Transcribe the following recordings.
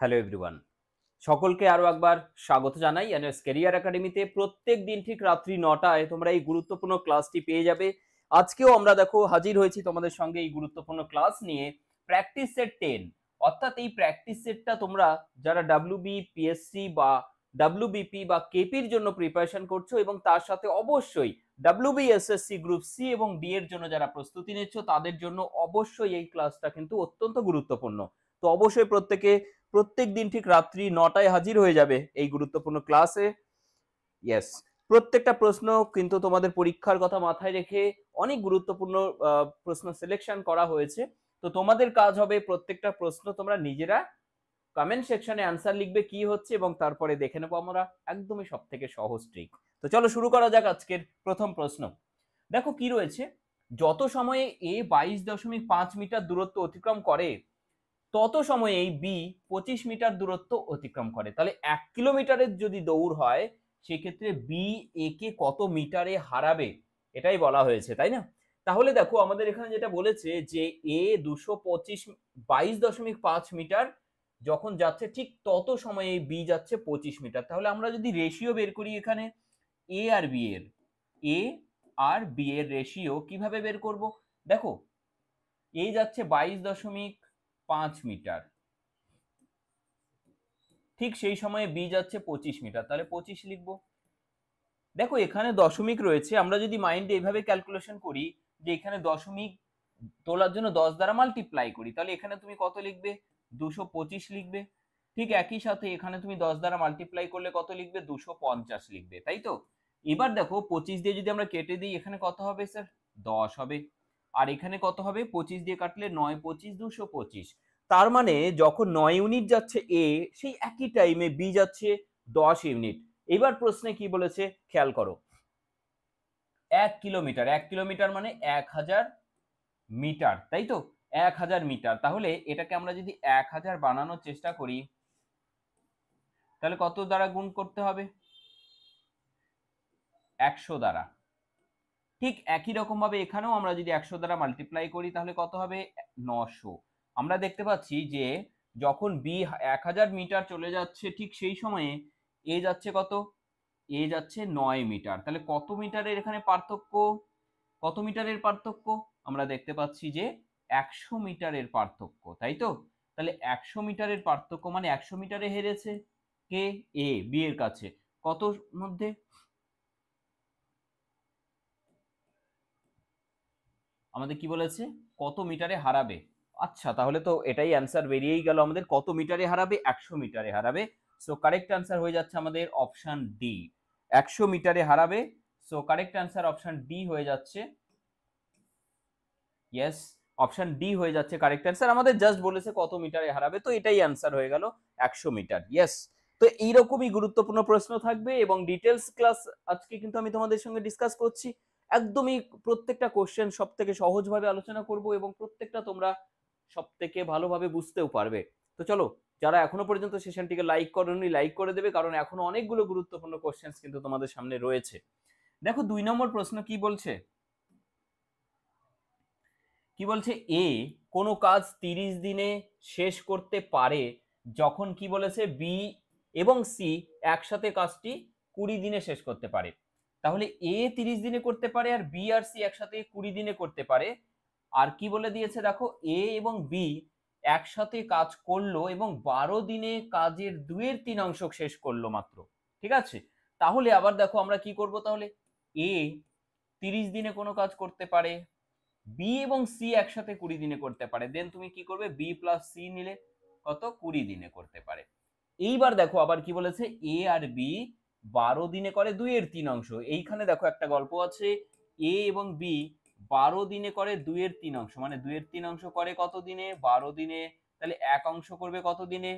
Hello everyone, সকলকে আরো একবার স্বাগত জানাই এনএস ক্যারিয়ার একাডেমিতে। প্রত্যেক দিন ঠিক রাত্রি 9টায় তোমরা এই গুরুত্বপূর্ণ ক্লাসটি পেয়ে যাবে। আজকেও আমরা দেখো হাজির হয়েছি তোমাদের সঙ্গে এই গুরুত্বপূর্ণ ক্লাস নিয়ে। প্র্যাকটিস সেট 10, অর্থাৎ এই প্র্যাকটিস সেটটা তোমরা যারা ডাব্লিউবি, পিএসসি বা ডাব্লিউবিপি বা কেপির জন্য প্রিপারেশন করছো এবং তার সাথে অবশ্যই ডাব্লিউবি, এসএসসি গ্রুপ সি এবং ডি এর জন্য যারা প্রস্তুতি নিচ্ছ তাদের জন্য অবশ্যই এই ক্লাসটা কিন্তু অত্যন্ত গুরুত্বপূর্ণ। তো অবশ্যই প্রত্যেক দিন ঠিক রাত্রি 9টায় হাজির হয়ে যাবে এই গুরুত্বপূর্ণ ক্লাসে। ইয়েস, প্রত্যেকটা প্রশ্ন কিন্তু তোমাদের পরীক্ষার কথা মাথায় রেখে অনেক গুরুত্বপূর্ণ প্রশ্ন সিলেকশন করা হয়েছে। তো তোমাদের কাজ হবে প্রত্যেকটা প্রশ্ন তোমরা নিজেরা কমেন্ট সেকশনে অ্যান্সার লিখবে কি হচ্ছে এবং তারপরে দেখে নেবো আমরা একদমই সব থেকে সহজ ট্রিক। তো চলো শুরু করা যাক আজকের প্রথম প্রশ্ন। দেখো কি রয়েছে, যত সময়ে এ 22.5 মিটার দূরত্ব অতিক্রম করে তত সময়ে এই বি 25 মিটার দূরত্ব অতিক্রম করে। তাহলে 1 কিলোমিটারের যদি দৌড় হয় সেক্ষেত্রে বি এ কে কত মিটারে হারাবে এটাই বলা হয়েছে, তাই না? তাহলে দেখো আমাদের এখানে যেটা বলেছে যে এ 22.5 মিটার যখন যাচ্ছে ঠিক তত সময়ে বি যাচ্ছে 25 মিটার। তাহলে আমরা যদি রেশিও বের করি এখানে এ আর বি এর, এ আর বি এর রেশিও কিভাবে বের করব? দেখো এ যাচ্ছে 22.5 মিটার, ঠিক সেই সময়ে বি যাচ্ছে 25 মিটার, তাহলে 25 লিখবো। দেখো এখানে দশমিক রয়েছে, আমরা যদি মাইন্ডে এভাবে ক্যালকুলেশন করি যে এখানে দশমিক তোলার জন্য 10 দ্বারা মাল্টিপ্লাই করি, তাহলে এখানে তুমি কত লিখবে? 225 লিখবে। ঠিক একই সাথে এখানে তুমি 10 দ্বারা মাল্টিপ্লাই করলে কত লিখবে? 250 লিখবে, তাই তো? এবার দেখো 25 দিয়ে যদি আমরা কেটে দিই এখানে কত হবে স্যার? 10 হবে। আর এখানে কত হবে? 25 দিয়ে কাটলে 9 25 225। তার মানে যখন 9 ইউনিট যাচ্ছে এ, সেই একই টাইমে বি যাচ্ছে 10 ইউনিট। এবার প্রশ্নে কি বলেছে খেয়াল করো, 1 কিলোমিটার মানে 1000 মিটার, তাই তো? 1000 মিটার। তাহলে এটাকে আমরা যদি 1000 বানানোর চেষ্টা করি তাহলে কত দ্বারা গুণ করতে হবে? 100 দ্বারা। ঠিক একই রকম ভাবে এখানেও আমরা যদি 100 দ্বারা মাল্টিপ্লাই করি তাহলে কত হবে? 900। আমরা দেখতে পাচ্ছি যে যখন বি 1000 মিটার চলে যাচ্ছে ঠিক সেই সময়ে এ যাচ্ছে কত? এ যাচ্ছে 9 মিটার। তাহলে কত মিটারের এখানে পার্থক্য? কত মিটারের পার্থক্য? আমরা দেখতে পাচ্ছি যে 100 মিটারের পার্থক্য, তাই তো? তাহলে 100 মিটারের পার্থক্য মানে 100 মিটারে হেরেছে কে? এ বি এর কাছে। কতর মধ্যে? আমাদের কি বলেছে? কত মিটারে হারাবে। আচ্ছা, তাহলে তো এটাই অ্যান্সার বেরিয়েই গেল আমাদের। কত মিটারে হারাবে? 100 মিটারে হারাবে। সো কারেক্ট অ্যান্সার হয়ে যাচ্ছে আমাদের অপশন ডি, 100 মিটারে হারাবে। So correct answer option D হয়ে যাচ্ছে। ইয়েস, অপশন ডি হয়ে যাচ্ছে কারেক্ট অ্যান্সার। আমাদের জাস্ট বলেছে কত মিটারে হারাবে, তো এটাই অ্যান্সার হয়ে গেল 100 মিটার। ইয়েস। তো এইরকমই গুরুত্বপূর্ণ প্রশ্ন থাকবে এবং ডিটেলস ক্লাস আজকে কিন্তু আমি তোমাদের সঙ্গে ডিসকাস করছি। একদমই প্রত্যেকটা কোশ্চেন সব থেকে সহজভাবে আলোচনা করব এবং প্রত্যেকটা তোমরা সব থেকে ভালোভাবে বুঝতেও পারবে। তো চলো, যারা এখনো পর্যন্ত সেশনটিকে লাইক করোনি লাইক করে দেবে, কারণ এখনো অনেকগুলো গুরুত্বপূর্ণ কোশ্চেন কিন্তু তোমাদের সামনে রয়েছে। দেখো 2 নম্বর প্রশ্ন কি বলছে। কি বলছে? এ কোনো কাজ 30 দিনে শেষ করতে পারে যখন কি বলেছে বি এবং সি একসাথে কাজটি 20 দিনে শেষ করতে পারে। তাহলে এ 30 দিনে করতে পারে আর বি আর সি একসাথে 20 দিনে করতে পারে। আর কি বলে দিয়েছে দেখো, এ এবং বি একসাথে কাজ করলো এবং 12 দিনে কাজের 2/3 শেষ করলো মাত্র। ঠিক আছে, তাহলে আবার দেখো আমরা কি করব, তাহলে এ 30 দিনে কোনো কাজ করতে পারে, বি এবং সি একসাথে 20 দিনে করতে পারে, দেন তুমি কি করবে? বি প্লাস সি নিলে কত? 20 দিনে করতে পারে। এইবার দেখো আবার কি বলেছে, এ আর বি 12 দিনে করে 2/3। এইখানে দেখো একটা গল্প আছে, এ এবং বি 12 দিনে করে 2/3, মানে 2/3 করে কত দিনে? 12 দিনে। তাহলে এক অংশ করবে কত দিনে?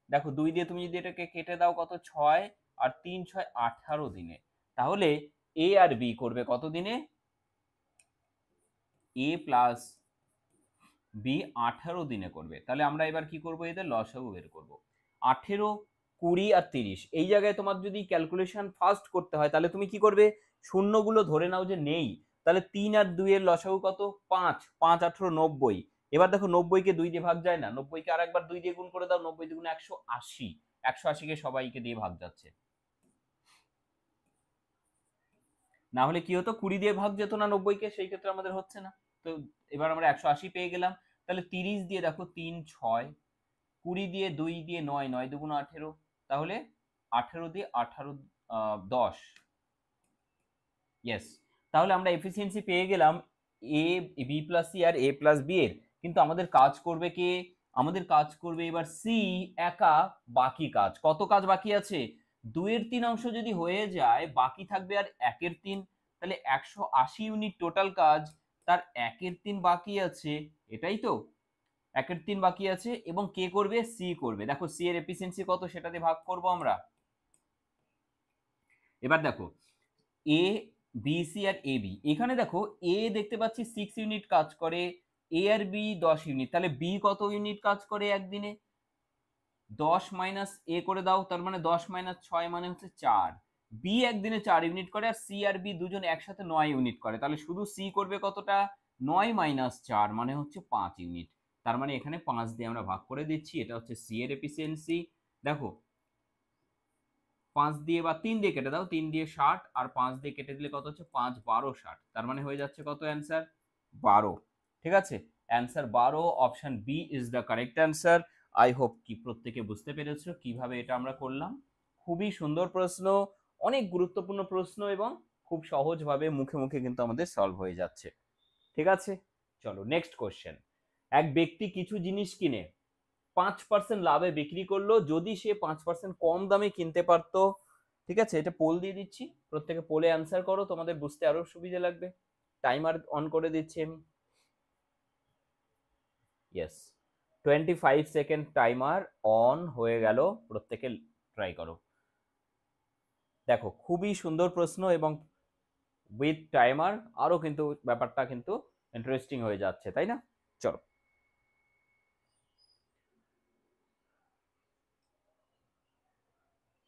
দেখো 2 দিয়ে তুমি যদি এটাকে কেটে দাও কত? 6 আর 3 6 18 দিনে। তাহলে এ আর বি করবে কত দিনে? এ প্লাস বি 18 দিনে করবে। তাহলে আমরা এবার কি করব? এদের লসাগু বের করব। 18, 20 আর 30, এই জায়গায় তোমার যদি ক্যালকুলেশন ফাস্ট করতে হয় তাহলে তুমি কি করবে? শূন্যগুলো ধরে নাও যে নেই। তাহলে 3 আর 2 এর লসাগু কত? 5, 5 18 90। এবার দেখো 90 কে 2 দিয়ে ভাগ যায় না, 90 কে আরেকবার 2 দিয়ে গুণ করে দাও, 90 দ্বিগুণে 180, 180 কে সবাইকে দিয়ে ভাগ যাচ্ছে, না হলে কি হতো 20 দিয়ে ভাগ যেত না 90 কে, সেই ক্ষেত্রে আমাদের হচ্ছে না। তো এবার আমরা 180 পেয়ে গেলাম, তাহলে 30 দিয়ে দেখো 3 6, 20 দিয়ে 2 দিয়ে 9, 9 দুগুণ 18, তাহলে 18 দিয়ে 18 10, ইয়েস। তাহলে আমরা এফিসিয়েন্সি পেয়ে গেলাম A B plus C R A plus B এর, কিন্তু আমাদের কাজ করবে কে, আমাদের কাজ করবে এবার সি একা, বাকি কাজ কত কাজ বাকি আছে, 2/3 অংশ যদি হয়ে যায় বাকি থাকবে আর 1/3, তাহলে 180 ইউনিট টোটাল কাজ, তার 1/3 বাকি আছে, এটাই তো 1/3 বাকি আছে, এবং কে করবে, সি করবে। দেখো সি এর এফিসিয়েন্সি কত সেটা দিয়ে ভাগ করব আমরা। এবার দেখো A B C R A B, এখানে দেখো এ দেখতে পাচ্ছি 6 ইউনিট কাজ করে, এ আর বি 10 ইউনিট, তাহলে বি কত ইউনিট কাজ করে একদিনে, 10 মাইনাস এ করে দাও, তার মানে 10 মাইনাস 6 মানে হচ্ছে 4, বি একদিনে 4 ইউনিট করে, আর সি আর বি দুজন একসাথে 9 ইউনিট করে, তাহলে শুধু সি করবে কতটা, 9 মাইনাস 4 মানে হচ্ছে 5 ইউনিট, তার মানে এখানে 5 দিয়ে আমরা ভাগ করে দিচ্ছি, এটা হচ্ছে সি এর এফিসিয়েন্সি। দেখো 5 দিয়ে বা 3 দিয়ে কেটে দাও, 3 দিয়ে 60 আর 5 দিয়ে কেটে দিলে কত হচ্ছে, 5 12 60, তার মানে হয়ে যাচ্ছে কত অ্যান্সার, 12। ঠিক আছে, answer 12, option B is the correct answer. I hope কি প্রত্যেকে বুঝতে পেরেছো কিভাবে এটা আমরা করলাম। খুবই সুন্দর প্রশ্ন, অনেক গুরুত্বপূর্ণ প্রশ্ন, এবং খুব সহজভাবে মুখে মুখে কিন্তু আমাদের সলভ হয়ে যাচ্ছে। ঠিক আছে, চলো নেক্সট কোশ্চেন। এক ব্যক্তি কিছু জিনিস কিনে 5% লাভে বিক্রি করলো, যদি সে 5% কম দামে কিনতে পারতো। ঠিক আছে, এটা পোল দিয়ে দিচ্ছি, প্রত্যেকে পোলে অ্যান্সার করো, তোমাদের বুঝতে আরো সুবিধা লাগবে। টাইমার অন করে দিচ্ছি আমি, ইয়েস, 25 সেকেন্ড টাইমার অন হয়ে গেল, প্রত্যেকে ট্রাই করো। দেখো খুবই সুন্দর প্রশ্ন, এবং উইথ টাইমার আরো কিন্তু ব্যাপারটা কিন্তু ইন্টারেস্টিং হয়ে যাচ্ছে, তাই না? চলো,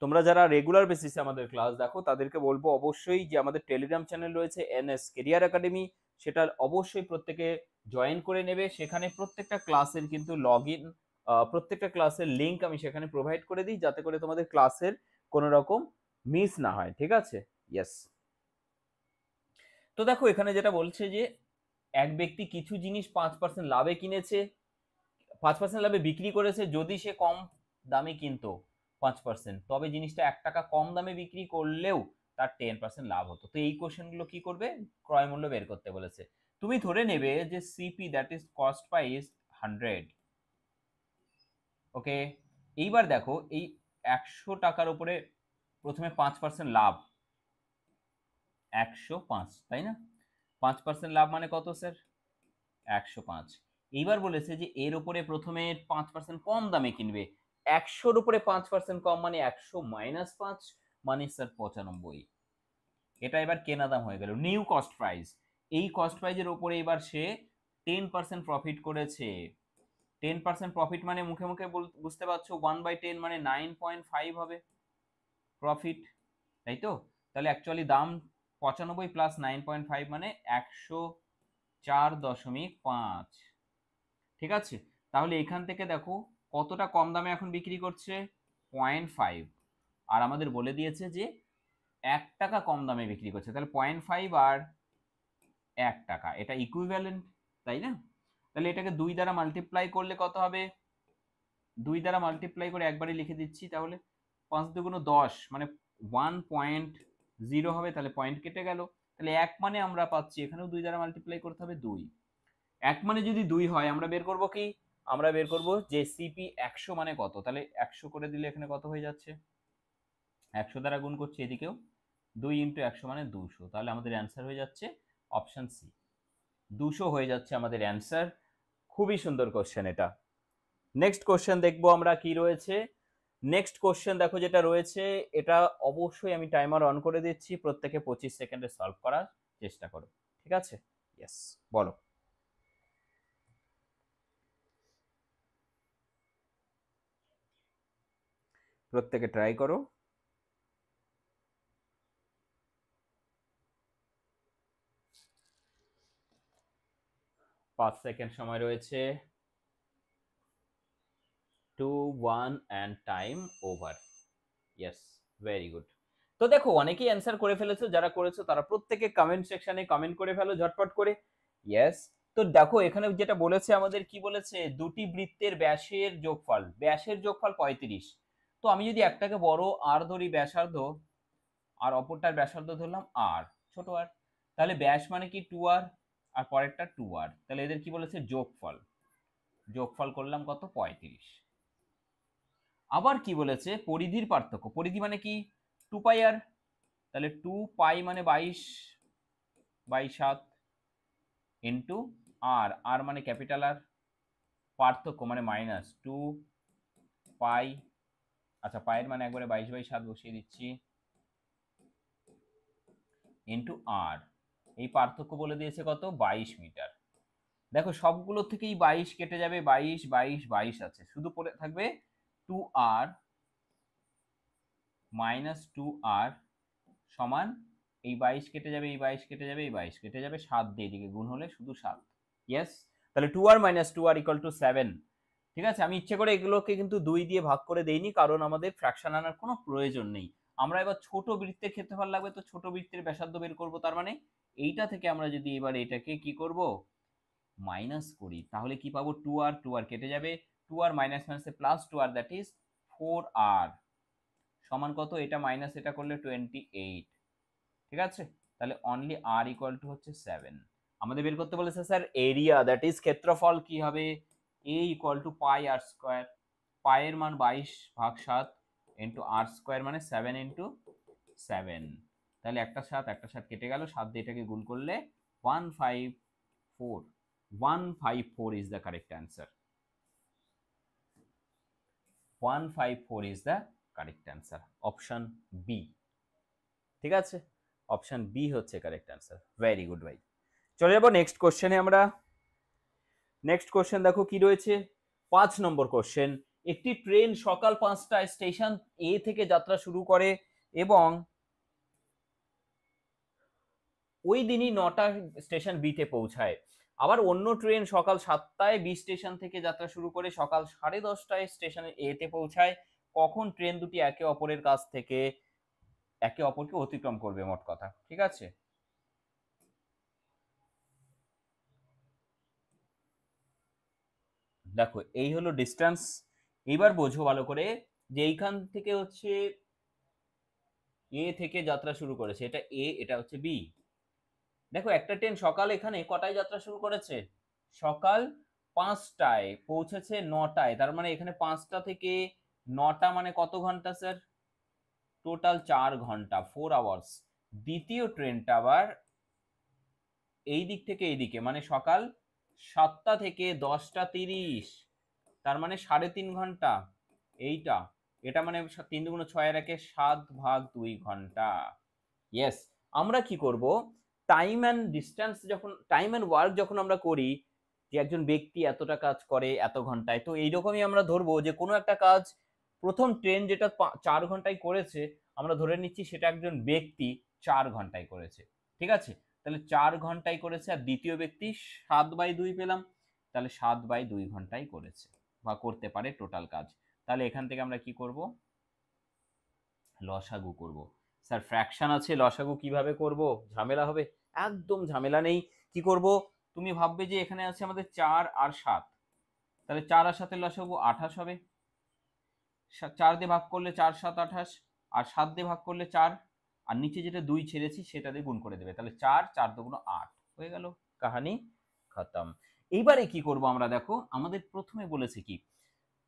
তোমরা যারা রেগুলার বেসিসে আমাদের ক্লাস দেখো তাদেরকে বলবো অবশ্যই যে আমাদের টেলিগ্রাম চ্যানেল রয়েছে এনএস কেরিয়ার একাডেমি, সেটা অবশ্যই প্রত্যেকে জয়েন করে নেবে। সেখানে প্রত্যেকটা ক্লাসের কিন্তু লগ ইন, প্রত্যেকটা ক্লাসের লিঙ্ক আমি সেখানে প্রোভাইড করে দিই, যাতে করে তোমাদের ক্লাসের কোনো রকম মিস না হয়। ঠিক আছে, ইয়েস। তো দেখো এখানে যেটা বলছে যে এক ব্যক্তি কিছু জিনিস 5% লাভে কিনেছে, 5% লাভে বিক্রি করেছে, যদি সে কম দামে কিনতো 5%, তবে জিনিসটা 1 টাকা কম দামে বিক্রি করলেও তার 10% লাভ হতো। তো এই কোশ্চেনগুলো কি করবে, ক্রয় মূল্য বের করতে বলেছে। তুমি ধরে নেবে যে CP that is cost price 100, ওকে। এইবার দেখো এই 100 টাকার উপরে প্রথমে 5% লাভ, 105, তাই না? 5% লাভ মানে কত স্যার, 105। এইবার বলেছে যে এর উপরে প্রথমে 5% কম দামে কিনবে, 100-র উপরে 5% কম মানে 100 মাইনাস 5 মানে স্যার 95। এটা এবার কেনা দাম হয়ে গেল, নিউ কস্ট প্রাইস। এই কস্ট প্রাইজের উপরে এবার সে 10% প্রফিট করেছে। 10% প্রফিট মানে মুখে মুখে বুঝতে পারছো 1/10 মানে 9.5 হবে প্রফিট, তাই তো? তাহলে অ্যাকচুয়ালি দাম 95 প্লাস 9.5 মানে 104.5। ঠিক আছে, তাহলে এখান থেকে দেখো কতটা কম দামে এখন বিক্রি করছে, 0.5, আর আমাদের বলে দিয়েছে যে 1 টাকা কম দামে বিক্রি করছে, তাহলে 0.5 আর 1 টাকা এটা ইকুইভ্যালেন্ট, তাই না? তাহলে এটাকে 2 দ্বারা মাল্টিপ্লাই করলে কত হবে, 2 দ্বারা মাল্টিপ্লাই করে একবারে লিখে দিচ্ছি, তাহলে 5 দুগুণ 10 মানে 1.0 হবে, তাহলে পয়েন্ট কেটে গেল। তাহলে 1 মানে আমরা পাচ্ছি, এখানেও 2 দ্বারা মাল্টিপ্লাই করতে হবে 2, 1 মানে যদি 2 হয় আমরা বের করব কি, আমরা বের করব যে সিপি 100 মানে কত, তাহলে 100 করে দিলে এখানে কত হয়ে যাচ্ছে, 100 দ্বারা গুণ করছি এদিকেও, 2 ইন্টু 100 মানে 200, তাহলে আমাদের অ্যান্সার হয়ে যাচ্ছে অপশন সি, 200 হয়ে যাচ্ছে আমাদের অ্যান্সার। খুবই সুন্দর কোশ্চেন এটা। নেক্সট কোশ্চেন দেখবো আমরা কি রয়েছে। নেক্সট কোশ্চেন দেখো যেটা রয়েছে, এটা অবশ্যই আমি টাইমার অন করে দিচ্ছি, প্রত্যেকে 25 সেকেন্ডে সলভ করার চেষ্টা করো। ঠিক আছে, ইয়েস, বলো, প্রত্যেকে ট্রাই করো। 5 সেকেন্ড সময় রয়েছে। 2 1 and time over. Yes, very good. তো দেখো অনেকেই অ্যান্সার করে ফেলেছো, যারা করেছো তারা প্রত্যেকে কমেন্ট সেকশনে কমেন্ট করে ফেলো ঝটপট করে। ইয়েস। তো দেখো এখানে যেটা বলেছে আমাদের, কি বলেছে, দুটি বৃত্তের ব্যাসের যোগফল, ব্যাসের যোগফল 35। তো আমি যদি একটাকে বড় আর ধরি ব্যাসার্ধ, আর অপরটার ব্যাসার্ধ ধরলাম আর, ছোট আর, তাহলে ব্যাস মানে কি 2r, আর পরেরটা 2r, তাহলে এদের কি বলেছে যোগফল, যোগফল করলাম কত 35। আবার কি বলেছে পরিধির পার্থক্য, পরিধি মানে কি 2πr, তাহলে 2π মানে 22/7 ইন্টু আর, আর মানে ক্যাপিটাল আর, পার্থক্য মানে -2π, আচ্ছা পায়ের মানে একবারে 22/7 বসিয়ে দিচ্ছি, ইন্টু আর, এই পার্থক্য বলে দিয়েছে কত 22 মিটার। দেখো সবগুলো থেকেই 22 কেটে যাবে, 22 22 22 আছে, শুধু পড়ে থাকবে 2r মাইনাস 2r সমান, এই 22 কেটে যাবে, এই 22 কেটে যাবে, এই 22 কেটে যাবে, 7 দিয়ে এদিকে গুণ হলে শুধু 7। ইয়েস, তাহলে 2r minus 2r equal to 7। ঠিক আছে, আমি ইচ্ছে করে এগুলোকে কিন্তু 2 দিয়ে ভাগ করে দেইনি, কারণ আমাদের ফ্র্যাকশন আনার কোনো প্রয়োজন নেই। আমরা এবার ছোট বৃত্তের ক্ষেত্রফল লাগবে, তো ছোট বৃত্তের ব্যাসার্ধ বের করব, তার মানে এইটা থেকে আমরা যদি এবার এটাকে কি করব মাইনাস করি, তাহলে কি পাবো 2r, 2r কেটে যাবে, 2r মাইনাস মাইনাসে plus 2r, that is 4r সমান কত, এটা মাইনাস এটা করলে 28। ঠিক আছে, তাহলে অনলি r ইকুয়াল টু হচ্ছে 7। আমাদের বের করতে বলেছে স্যার এরিয়া, দ্যাট ইজ ক্ষেত্রফল কি হবে, a equal to pi r square, পায়ের মান 22/7 ইন্টু আর স্কোয়ার মানে 7 ইন্টু 7, তাহলে একটা 7 একটা 7 কেটে গেল, 7 দিয়ে এটাকে গুণ করলে 154, 154 is the correct answer, 154 is the correct answer, option B. ঠিক আছে, অপশন বি হচ্ছে কারেক্ট অ্যান্সার। ভেরি গুড ভাই। চলে যাবো নেক্সট কোশ্চেনে আমরা। নেক্সট কোশ্চেন দেখো কি রয়েছে, 5 নম্বর কোশ্চেন। একটি ট্রেন সকাল 5টায় স্টেশন এ থেকে যাত্রা শুরু করে এবং ওই দিনই 9টা স্টেশন বি তে পৌঁছায়। আবার অন্য ট্রেন সকাল 7টায় বি স্টেশন থেকে যাত্রা শুরু করে সকাল 10:30টায় স্টেশন এ তে পৌঁছায়। কখন ট্রেন দুটি একে অপরের কাছ থেকে একে অপরকে অতিক্রম করবে, মোট কথা। ঠিক আছে, দেখো এই হলো ডিস্টেন্স। এইবার বোঝো ভালো করে যে এইখান থেকে হচ্ছে এ থেকে যাত্রা শুরু করেছে, এটা এ, এটা হচ্ছে বি। দেখো একটা ট্রেন সকাল এখানে কটায় যাত্রা শুরু করেছে, সকাল 5টায়, পৌঁছেছে 9টায়, তার মানে এখানে 5টা থেকে 9টা মানে কত ঘন্টা স্যার, টোটাল 4 ঘন্টা, 4 আওয়ার্স। দ্বিতীয় ট্রেনটা আবার এই দিক থেকে এইদিকে, মানে সকাল 7টা থেকে 10টা 30, তার মানে 3.5 ঘন্টা। এইটা, এটা মানে 3 দুগুণ 6 এর একে 7/2 ঘন্টা। ইয়েস, আমরা কি করব, টাইম অ্যান্ড ডিস্টেন্স যখন, টাইম অ্যান্ড ওয়ার্ক যখন আমরা করি, যে একজন ব্যক্তি এতটা কাজ করে এত ঘন্টায়, তো এইরকমই আমরা ধরবো যে কোনো একটা কাজ প্রথম ট্রেন যেটা 4 ঘন্টায় করেছে, আমরা ধরে নিচ্ছি সেটা একজন ব্যক্তি 4 ঘন্টায় করেছে। ঠিক আছে, তাহলে 4 ঘন্টায় করেছে, আর দ্বিতীয় ব্যক্তি 7/2 পেলাম, তাহলে 7/2 ঘন্টায় করেছে বা করতে পারে টোটাল কাজ। তাহলে এখান থেকে আমরা কি করব, লসাগু করব। স্যার ফ্র্যাকশন আছে, লসাগু কিভাবে করব, ঝামেলা হবে? একদম ঝামেলা নেই। কি করব, তুমি ভাববে যে এখানে আছে আমাদের 4 আর 7, তাহলে 4 আর 7 লসাগু 28 হবে। 4 দিয়ে ভাগ করলে 4 7 28, আর 7 দিয়ে ভাগ করলে 4, আর নিচে যেটা 2 ছেড়েছি সেটা দিয়ে গুণ করে দেবে, তাহলে 4 4 দুগুণ 8 হয়ে গেল, কাহানি খতম। এইবারে কি করব আমরা, দেখো আমাদের প্রথমে বলেছে কি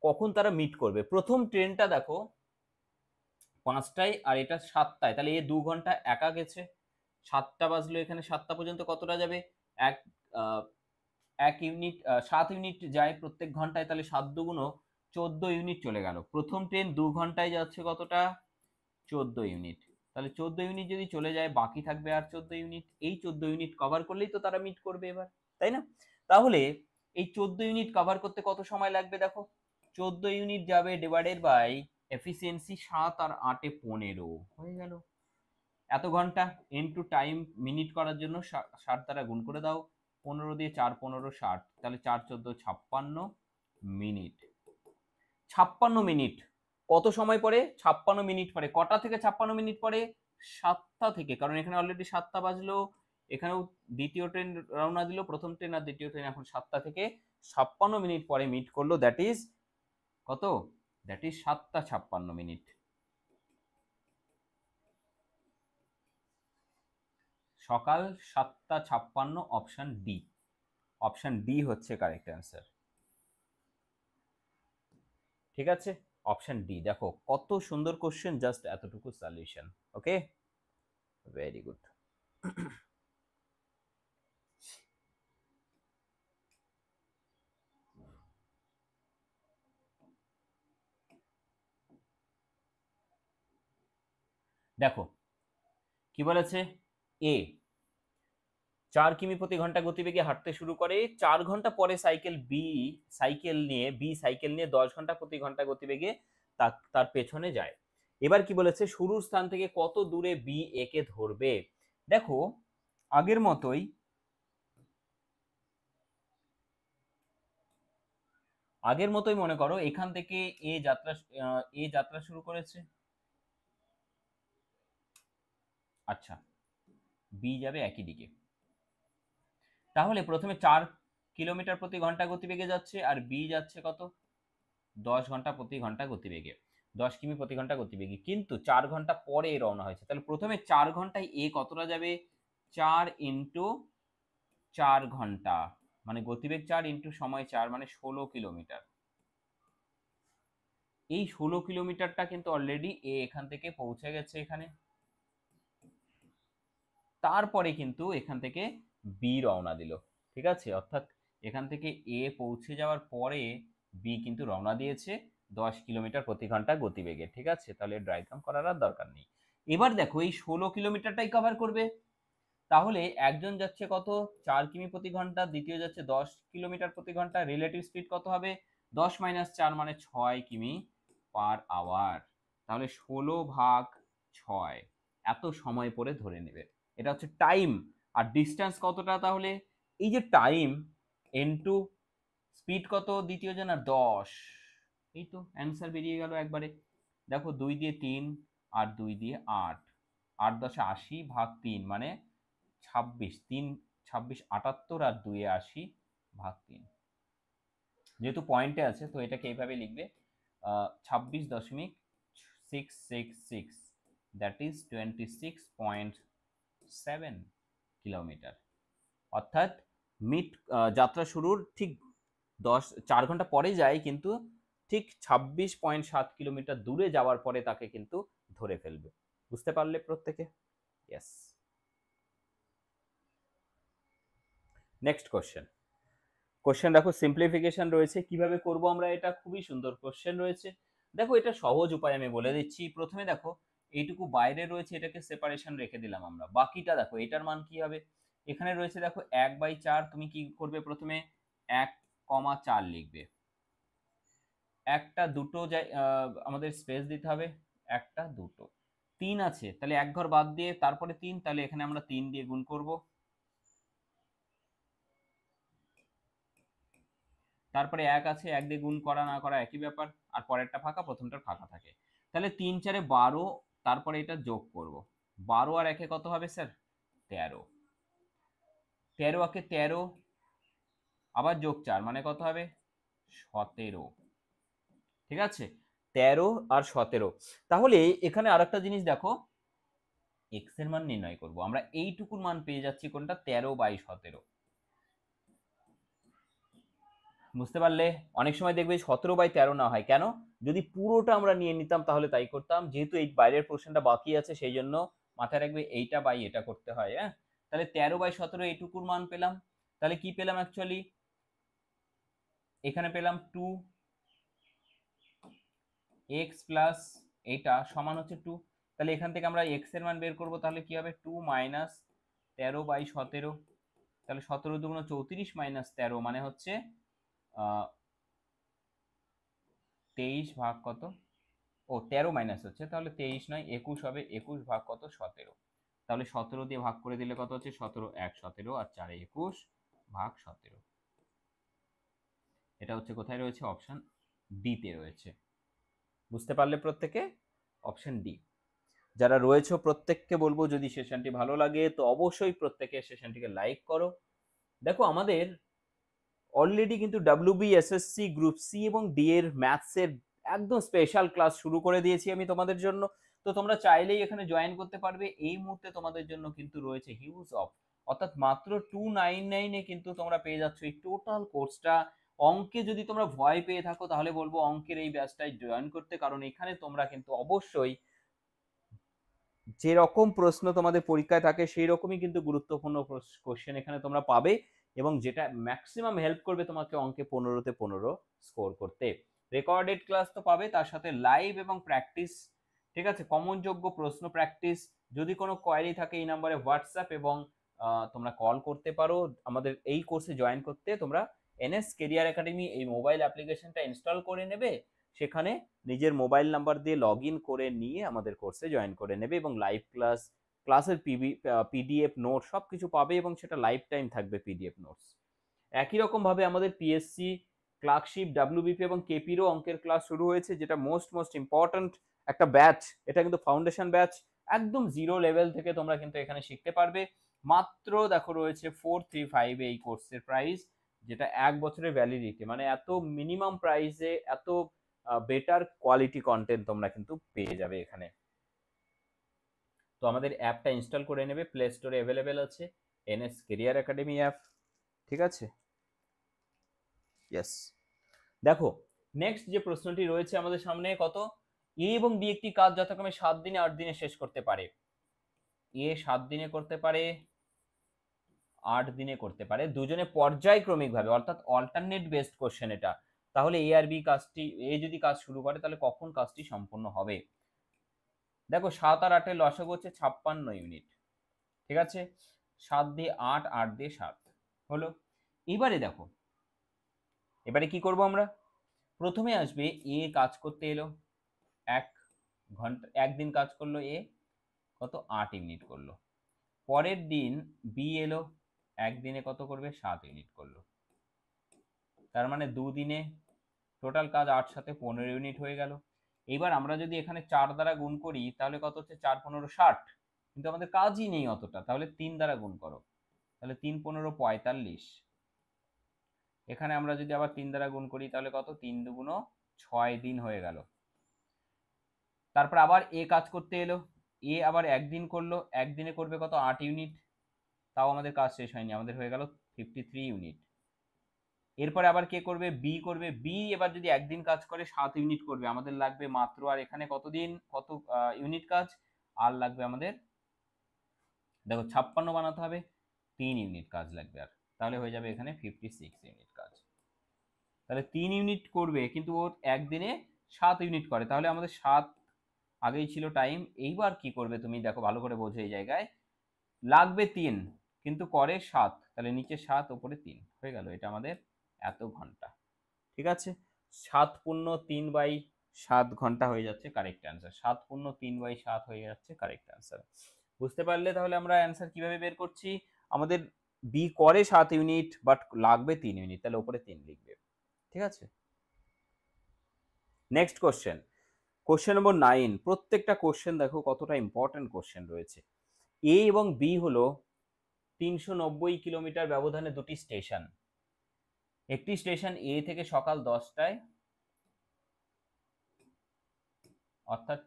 কখন তারা মিট করবে। প্রথম ট্রেনটা দেখো 5টায় আর এটা 7টায়, তাহলে এ 2 ঘন্টা একা গেছে। 7টা বাজলো, এখানে 7টা পর্যন্ত কতটা যাবে, এক এক ইউনিট, 7 ইউনিট যায় প্রত্যেক ঘন্টায়, তাহলে 7 দুগুণ 14 ইউনিট চলে গেল। প্রথম ট্রেন 2 ঘন্টায় যাচ্ছে কতটা, 14 ইউনিট। তাহলে 14 ইউনিট যদি চলে যায়, বাকি থাকবে আর 14 ইউনিট। এই 14 ইউনিট কভার করলেই তো তারা মিট করবে এবার, তাই না? তাহলে এই 14 ইউনিট কভার করতে কত সময় লাগবে, দেখো 14 ইউনিট যাবে ডিভাইডেড বাই এফিসিয়েন্সি 7 আর 8 এ 15 হয়ে গেল এত ঘন্টা, ইনটু টাইম মিনিট করার জন্য 60 দ্বারা গুণ করে দাও, 15 দিয়ে 4 15 60, তাহলে 4 14 56 মিনিট। 56 মিনিট কত সময় পরে? 56 মিনিট পরে। কটা থেকে 56 মিনিট পরে? 7টা থেকে, কারণ এখানে অলরেডি 7টা বাজলো, এখানেও দ্বিতীয় ট্রেন রওনা দিল, প্রথম ট্রেন আর দ্বিতীয় ট্রেন এখন 7টা থেকে 56 মিনিট পরে মিট করলো। দ্যাট ইজ কত? দ্যাট ইজ 7টা 56 মিনিট। সকাল 7টা 56, অপশন ডি। অপশন ডি হচ্ছে কারেক্ট অ্যান্সার। ঠিক আছে, অপশন ডি। দেখো কত সুন্দর কোশ্চেন, জাস্ট এতটুকু সলিউশন। Okay, very good. দেখো কি বলেছে, এ 4 কিমি প্রতি ঘন্টা গতিবেগে হাঁটতে শুরু করে, 4 ঘন্টা পরে সাইকেল নিয়ে 10 ঘন্টা প্রতি ঘন্টা গতিবেগে তার পেছনে যায়। এবার কি বলেছে, শুরুর স্থান থেকে কত দূরে বি এ কে ধরবে। দেখো আগের মতোই মনে করো, এখান থেকে এ যাত্রা শুরু করেছে। আচ্ছা, বি যাবে একই দিকে, তাহলে প্রথমে 4 কিলোমিটার প্রতি ঘন্টা গতিবেগে যাচ্ছে, আর বি যাচ্ছে কত? 10 ঘন্টা প্রতি ঘন্টা গতিবেগে, 10 কিমি প্রতি ঘন্টা গতিবেগে, কিন্তু 4 ঘন্টা পরে রওনা হয়েছে। তাহলে প্রথমে 4 ঘন্টায় এ কতটা যাবে? 4 ইন্টু 4 ঘন্টা, মানে গতিবেগ 4 ইন্টু সময় 4, মানে 16 কিলোমিটার। এই 16 কিলোমিটারটা কিন্তু অলরেডি এ এখান থেকে পৌঁছে গেছে এখানে। তারপরে কিন্তু এখান থেকে বি রওনা দিল। ঠিক আছে, অর্থাৎ এখান থেকে এ পৌঁছে যাওয়ার পরে বি কিন্তু রওনা দিয়েছে 10 কিলোমিটার প্রতি ঘন্টা গতিবেগে। ঠিক আছে, তাহলে ডায়াগ্রাম করার আর দরকার নেই। এবার দেখো এই 16 কিলোমিটারটাই কভার করবে, তাহলে একজন যাচ্ছে কত? 4 কিমি প্রতি ঘন্টা, দ্বিতীয় যাচ্ছে 10 কিলোমিটার প্রতি ঘন্টা, রিলেটিভ স্পিড কত হবে? 10 - 4 মানে 6 কিমি পার আওয়ার। তাহলে 16 ভাগ 6 এত সময় পরে ধরে নেবে। এটা হচ্ছে টাইম। আর ডিস্টেন্স কতটা? তাহলে এই যে টাইম ইনটু স্পিড কত দ্বিতীয় জনের? 10। এই তো অ্যান্সার বেরিয়ে গেল একবারে। দেখো 2 দিয়ে 3 আর 2 দিয়ে 8, 8 10 80 ভাগ 3 মানে 26, 3 26 78 আর 2 80 ভাগ 3। যেহেতু পয়েন্টে আছে তো এটাকে এইভাবে লিখবে 26.666, দ্যাট ইজ 26.7 কিলোমিটার। অর্থাৎ যাত্রা শুরুর ঠিক 4 ঘন্টা পরে যায়, কিন্তু ঠিক 26.7 কিলোমিটার দূরে যাওয়ার পরে তাকে কিন্তু ধরে ফেলবে। বুঝতে পারলে প্রত্যেকে? ইয়েস। নেক্সট কোশ্চেন দেখো, সিম্পলিফিকেশন রয়েছে, কিভাবে করব আমরা এটা? খুবই সুন্দর কোশ্চেন রয়েছে। দেখো এটা সহজ উপায় আমি বলে দিচ্ছি। প্রথমে দেখো এইটুকু বাইরে রয়েছে, এটাকে সেপারেশন রেখে দিলাম আমরা। বাকিটা দেখো এটার মান কি হবে, এখানে রয়েছে দেখো 1/4, তুমি কি করবে? প্রথমে 1,4 লিখবে। একটা দুটো আমাদের স্পেস দিতে হবে, একটা দুটো 3 আছে, তাহলে এক ঘর বাদ দিয়ে তারপরে 3, তাহলে এখানে আমরা 3 দিয়ে গুণ করব। তারপরে 1 আছে, 1 দিয়ে গুণ করা না করা একই ব্যাপার, আর পরেরটা ফাঁকা, প্রথমটার ফাঁকা থাকে। তাহলে 3 4 12, তারপরে এটা যোগ করব। 12 আর 1 কত হবে স্যার? 13। 13 একে 13, আবার যোগ 4 মানে কত হবে? 17। ঠিক আছে, 13 আর 17। তাহলে এখানে আরেকটা জিনিস দেখো, এক্স এর মান নির্ণয় করব আমরা। এইটুকুর মান পেয়ে যাচ্ছি কোনটা? 13/17। বুঝতে পারলে? অনেক সময় দেখবে 17/13 না হয় কেন? যদি পুরোটা আমরা নিয়ে নিতাম তাহলে তাই করতাম, যেহেতু এই বাইরের পোর্শনটা বাকি আছে সেই জন্য মাথায় রাখবে এইটা বাই এটা করতে হয়। হ্যাঁ, তাহলে 13/17 এইটুকুর মান পেলাম। তাহলে কি পেলাম অ্যাকচুয়ালি? এখানে পেলাম 2x প্লাস এইটা সমান হচ্ছে 2। তাহলে এখান থেকে আমরা x এর মান বের করব, তাহলে কি হবে? 2 মাইনাস 13/17। তাহলে 17 দুগুণ 34 মাইনাস 13 মানে হচ্ছে 23 ভাগ কত? ও 13 মাইনাস হচ্ছে, তাহলে 23 নয় 21 হবে। 21 ভাগ কত? 17। তাহলে 17 দিয়ে ভাগ করে দিলে কত হচ্ছে? 17 1 17 আর 4 21 ভাগ 17। এটা হচ্ছে কোথায় রয়েছে? অপশন ডি তে রয়েছে। বুঝতে পারলে প্রত্যেকে? Option D. যারা রয়েছে প্রত্যেককে বলবো যদি সেশনটি ভালো লাগে তো অবশ্যই প্রত্যেকে সেশনটিকে লাইক করো। দেখো আমাদের অলরেডি কিন্তু WBSSC গ্রুপ সি এবং ডি এর ম্যাথসের একদম স্পেশাল ক্লাস শুরু করে দিয়েছি আমি তোমাদের জন্য। তো তোমরা চাইলেই এখানে জয়েন করতে পারবে। এই মুহূর্তে তোমাদের জন্য কিন্তু রয়েছে হিউজ অফ, অর্থাৎ মাত্র 299 এ কিন্তু তোমরা পেয়ে যাচ্ছ এই টোটাল কোর্সটা। অঙ্কে যদি তোমরা ভয় পেয়ে থাকো তাহলে বলবো অঙ্কের এই ব্যাচটায় জয়েন করতে, কারণ এখানে তোমরা কিন্তু অবশ্যই যেরকম প্রশ্ন তোমাদের পরীক্ষায় থাকে সেই রকমই কিন্তু গুরুত্বপূর্ণ কোশ্চেন এখানে তোমরা পাবে, এবং যেটা ম্যাক্সিমাম হেল্প করবে তোমাকে অঙ্কে 15-তে 15 স্কোর করতে। রেকর্ডেড ক্লাস তো পাবে, তার সাথে লাইভ এবং প্র্যাকটিস, ঠিক আছে, কমন যোগ্য প্রশ্ন প্র্যাকটিস। যদি কোনো কোয়ারি থাকে এই নাম্বারে হোয়াটসঅ্যাপ এবং তোমরা কল করতে পারো। আমাদের এই কোর্সে জয়েন করতে তোমরা NS কেরিয়ার একাডেমি এই মোবাইল অ্যাপ্লিকেশনটা ইনস্টল করে নেবে, সেখানে নিজের মোবাইল নাম্বার দিয়ে লগ ইন করে নিয়ে আমাদের কোর্সে জয়েন করে নেবে, এবং লাইভ ক্লাসের PDF নোট সব কিছু পাবে, এবং সেটা লাইফ টাইম থাকবে PDF নোটস। একই রকম ভাবে আমাদের PSC, ক্লার্কশিপ, WBP এবং কেপিরও অঙ্কের ক্লাস শুরু হয়েছে, যেটা মোস্ট ইম্পর্ট্যান্ট একটা ব্যাচ। এটা কিন্তু ফাউন্ডেশন ব্যাচ, একদম জিরো লেভেল থেকে তোমরা কিন্তু এখানে শিখতে পারবে। মাত্র দেখো রয়েছে 435 এই কোর্সের প্রাইস, যেটা 1 বছরের ভ্যালিডিটি, মানে এত মিনিমাম প্রাইসে এত বেটার কোয়ালিটি কন্টেন্ট তোমরা কিন্তু পেয়ে যাবে এখানে। তো আমাদের অ্যাপটা ইনস্টল করে নেবে, প্লে স্টোরে অ্যাভেলেবেল আছে NS কেরিয়ার একাডেমি অ্যাপ, ঠিক আছে? ইয়েস। দেখো নেক্সট যে প্রশ্নটি রয়েছে আমাদের সামনে, কত? এ এবং বি একটি কাজ যথাক্রমে 7 দিনে 8 দিনে শেষ করতে পারে। এ 7 দিনে করতে পারে, 8 দিনে করতে পারে, দুজনে পর্যায়ক্রমিক ভাবে, অর্থাৎ অল্টারনেট বেসড কোশ্চেন এটা। তাহলে এ আর বি কাজটি, এ যদি কাজ শুরু করে তাহলে কখন কাজটি সম্পূর্ণ হবে? দেখো 7 আর 8 এর লসাগু হচ্ছে 56 ইউনিট, ঠিক আছে? 7 দিয়ে 8, 8 দিয়ে 7 হলো। এবারে দেখো, এবারে কি করব আমরা? প্রথমে আসবে এ কাজ করতে এলো 1 ঘন্টা, একদিন কাজ করলো এ, কত? 8 ইউনিট করলো। পরের দিন বি এলো, একদিনে কত করবে? 7 ইউনিট করলো। তার মানে দুদিনে টোটাল কাজ 8 সাথে 15 ইউনিট হয়ে গেল। এবার আমরা যদি এখানে 4 দ্বারা গুণ করি তাহলে কত হচ্ছে? 4 15 60, কিন্তু আমাদের কাজই নেই অতটা, তাহলে 3 দ্বারা গুণ করো, তাহলে 3 15 45। এখানে আমরা যদি আবার 3 দ্বারা গুণ করি তাহলে কত? 3 দুগুণ 6 দিন হয়ে গেল। তারপর আবার এ কাজ করতে এলো, এ আবার একদিন করলো, একদিনে করবে কত? 8 ইউনিট, তাও আমাদের কাজ শেষ হয়নি, আমাদের হয়ে গেল 53 ইউনিট। এরপরে আবার কে করবে? বি করবে। বি এবার যদি একদিন কাজ করে 7 ইউনিট করবে, আমাদের লাগবে মাত্র আর এখানে কতদিন, কত ইউনিট কাজ আর লাগবে আমাদের? দেখো 56 বানাতে হবে, 3 ইউনিট কাজ লাগবে আর, তাহলে হয়ে যাবে এখানে 56 ইউনিট কাজ। তাহলে 3 ইউনিট করবে, কিন্তু ওর একদিনে 7 ইউনিট করে, তাহলে আমাদের 7 আগেই ছিল টাইম। এইবার কি করবে তুমি দেখো ভালো করে বোঝো, এই জায়গায় লাগবে 3 কিন্তু করে 7, তাহলে নিচে 7 উপরে 3 হয়ে গেল, এটা আমাদের এত ঘন্টা, ঠিক আছে? 7 পূর্ণ 3/7 ঘন্টা হয়ে যাচ্ছে কারেক্ট অ্যান্সার। 7 পূর্ণ 3/7 হয়ে যাচ্ছে কারেক্ট অ্যান্সার। বুঝতে পারলে তাহলে আমরা অ্যান্সার কিভাবে বের করছি? আমাদের বি করে 7 ইউনিট বাট লাগবে 3 ইউনিট, তাহলে উপরে 3 লিখবে, ঠিক আছে? Next question, question number 9। প্রত্যেকটা কোশ্চেন দেখো কতটা ইম্পর্টেন্ট কোশ্চেন রয়েছে। এ এবং বি হলো 390 কিলোমিটার ব্যবধানে দুটি স্টেশন। একটি স্টেশন এ থেকে সকাল 10টায়, অর্থাৎ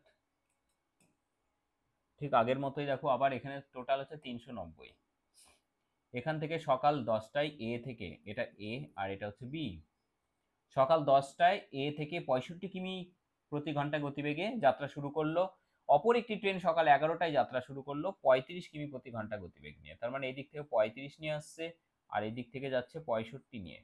ঠিক আগের মতোই দেখো, আবার এখানে টোটাল হচ্ছে 390। এখান থেকে সকাল 10টায় এ থেকে, এটা এ আর এটা হচ্ছে বি, সকাল 10টায় এ থেকে 65 কিমি প্রতি ঘন্টা গতিবেগে যাত্রা শুরু করলো। অপর একটি ট্রেন সকাল 11টায় যাত্রা শুরু করলো 35 কিমি প্রতি ঘন্টা গতিবেগ নিয়ে। তার মানে এই দিক থেকে 35 নিয়ে আসছে আর এই দিক থেকে যাচ্ছে 65 নিয়ে,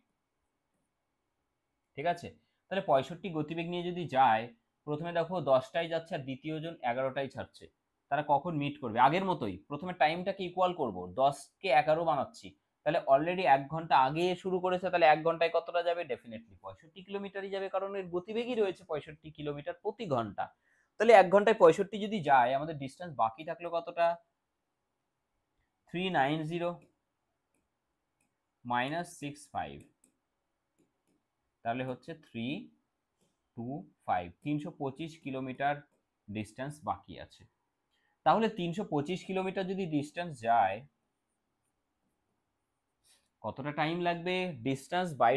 ঠিক আছে? তাহলে 65 গতিবেগ নিয়ে যদি যায়, প্রথমে দেখো 10টায় যাচ্ছে আর দ্বিতীয় জন 11টায় ছাড়ছে, তারা কখন মিট করবে? আগের মতোই প্রথমে টাইমটাকে ইকুয়াল করব, 10কে 11 বানাচ্ছি, তাহলে অলরেডি 1 ঘন্টা আগে শুরু করেছে, তাহলে 1 ঘন্টায় কতটা যাবে? ডেফিনেটলি 65 কিলোমিটারই যাবে, কারণ এর গতিবেগই রয়েছে 65 কিলোমিটার প্রতি ঘন্টা। তাহলে 1 ঘন্টায় 65 যদি যায়, আমাদের ডিস্টেন্স বাকি থাকলো কতটা? 390 -6.5, তাহলে হচ্ছে 325, 325 কিলোমিটার ডিস্টেন্স বাকি আছে। তাহলে 325 কিলোমিটার যদি ডিস্টেন্স যায়, কতটা টাইম লাগবে? ডিস্টেন্স বাই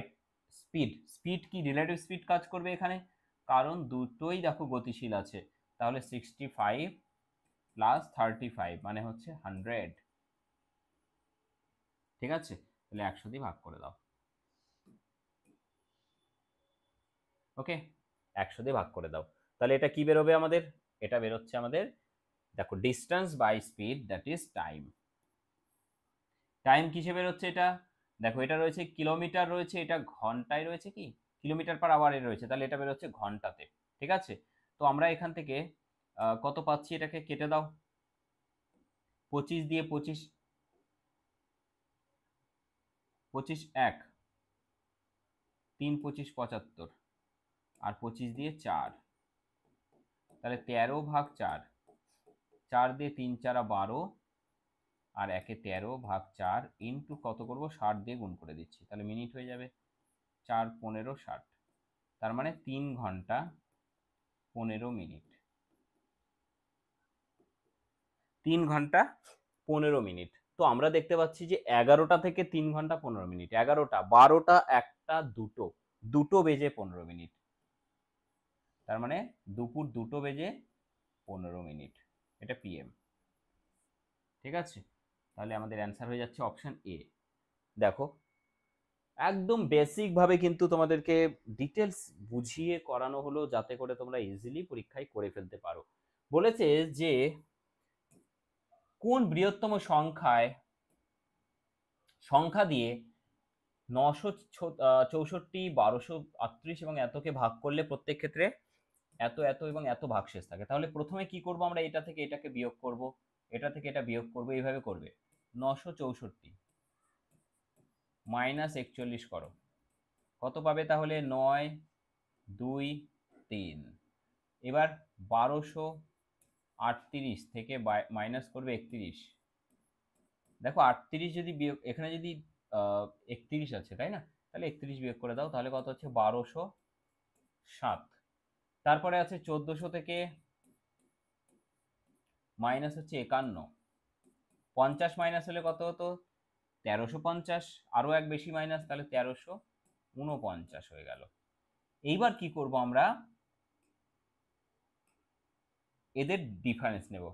স্পিড, স্পিড কি রিলেটিভ স্পিড কাজ করবে এখানে, কারণ দুটোই দেখো গতিশীল আছে। তাহলে 65 প্লাস 35 মানে হচ্ছে 100, ঠিক আছে? তাহলে 100 দিয়ে ভাগ করে দাও। ওকে, 100 দিয়ে ভাগ করে দাও। তাহলে এটা কি বেরোবে আমাদের? এটা বেরোচ্ছে আমাদের, দেখো, distance by speed, that is time. Time কিসে বেরোচ্ছে এটা? দেখো, এটা রয়েছে কিলোমিটার, রয়েছে এটা ঘন্টায়, রয়েছে কি কিলোমিটার পার আওয়ারে রয়েছে, তাহলে এটা বেরোচ্ছে ঘন্টাতে, ঠিক আছে? তো আমরা এখান থেকে কত পাচ্ছি, এটাকে কেটে দাও। 25 দিয়ে 25, 25 1, 3 25 75, আর 25 দিয়ে 4, তাহলে 13 ভাগ 4, 4 দিয়ে 3 4 12, আর 1 এ 13 ভাগ 4 ইন্টু কত করব, 60 দিয়ে গুণ করে দিচ্ছি, তাহলে মিনিট হয়ে যাবে 4 15 60, তার মানে 3 ঘন্টা 15 মিনিট। 3 ঘন্টা 15 মিনিট। তো আমরা দেখতে পাচ্ছি যে 11টা থেকে 3 ঘন্টা 15 মিনিট, 11টা 12টা 1টা 2টো, 2টো বেজে 15 মিনিট, তার মানে দুপুর 2টো বেজে 15 মিনিট, এটা পিএম, ঠিক আছে? তাহলে আমাদের অ্যান্সার হয়ে যাচ্ছে অপশন এ। দেখো, একদম বেসিক ভাবে কিন্তু তোমাদেরকে ডিটেলস বুঝিয়ে করানো হলো, যাতে করে তোমরা ইজিলি পরীক্ষায় করে ফেলতে পারো। বলেছে যে কোন বৃহত্তম সংখ্যা দিয়ে 964, 1238 এবং এতকে ভাগ করলে প্রত্যেক ক্ষেত্রে এত এত এবং এত ভাগশেষ থাকে। তাহলে প্রথমে কি করব আমরা, এটা থেকে এটাকে বিয়োগ করব, এটা থেকে এটা বিয়োগ করব, এইভাবে করবে। 964 মাইনাস 41 করো, কত পাবে তাহলে? 9 2 3। এবার 1238 থেকে মাইনাস করবে 31। দেখো, 38 যদি বিয়োগ, এখানে যদি 31 আছে তাই না, তাহলে 31 বিয়োগ করে দাও, তাহলে কত হচ্ছে? 1207। তারপরে আছে 1400 থেকে মাইনাস হচ্ছে 51, 50 মাইনাস হলে কত হতো? 1350, আরো এক বেশি মাইনাস, তাহলে 1349 হয়ে গেল। এইবার কি করব আমরা, এদের ডিফারেন্স নেব।